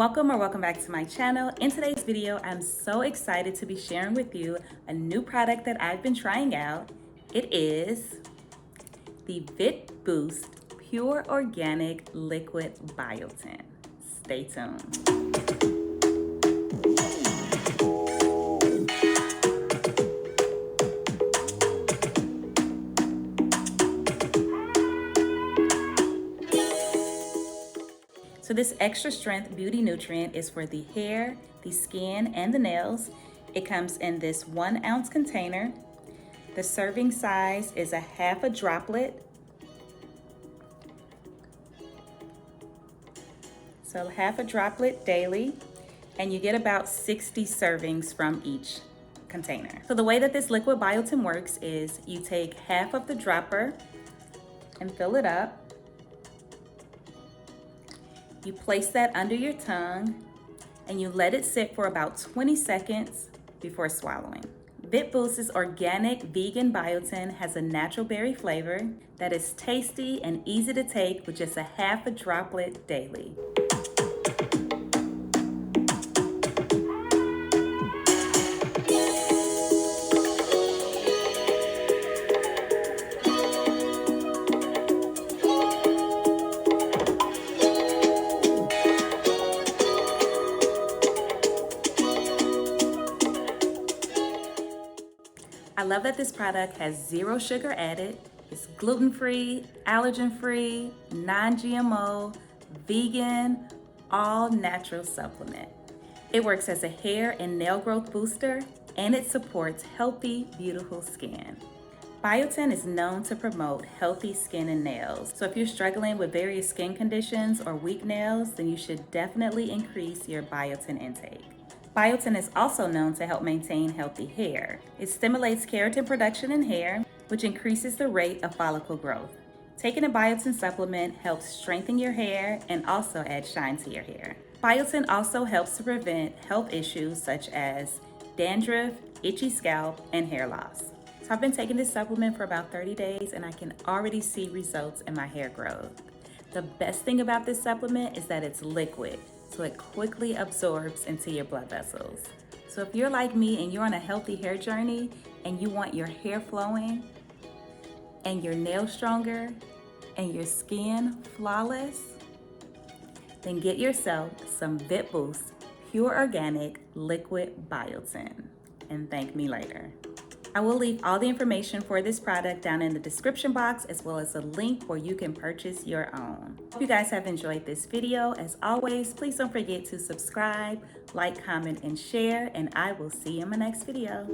Welcome back to my channel. In today's video, I'm so excited to be sharing with you a new product that I've been trying out. It is the Vitboost Pure Organic Liquid Biotin. Stay tuned. So this extra strength beauty nutrient is for the hair, the skin, and the nails. It comes in this 1 ounce container. The serving size is a half a droplet. So half a droplet daily, and you get about 60 servings from each container. So the way that this liquid biotin works is you take half of the dropper and fill it up. You place that under your tongue and you let it sit for about 20 seconds before swallowing. Vitboost's organic vegan biotin has a natural berry flavor that is tasty and easy to take with just a half a droplet daily. I love that this product has 0 sugar added. It's gluten-free, allergen-free, non-GMO, vegan, all natural supplement. It works as a hair and nail growth booster, and it supports healthy, beautiful skin. Biotin is known to promote healthy skin and nails. So if you're struggling with various skin conditions or weak nails, then you should definitely increase your biotin intake. Biotin is also known to help maintain healthy hair. It stimulates keratin production in hair, which increases the rate of follicle growth. Taking a biotin supplement helps strengthen your hair and also add shine to your hair. Biotin also helps to prevent health issues such as dandruff, itchy scalp, and hair loss. So I've been taking this supplement for about 30 days and I can already see results in my hair growth. The best thing about this supplement is that it's liquid, so it quickly absorbs into your blood vessels. So if you're like me and you're on a healthy hair journey and you want your hair flowing and your nails stronger and your skin flawless, then get yourself some Vitboost Pure Organic Liquid Biotin and thank me later. I will leave all the information for this product down in the description box, as well as a link where you can purchase your own. Hope you guys have enjoyed this video. As always, please don't forget to subscribe, like, comment, and share, and I will see you in my next video.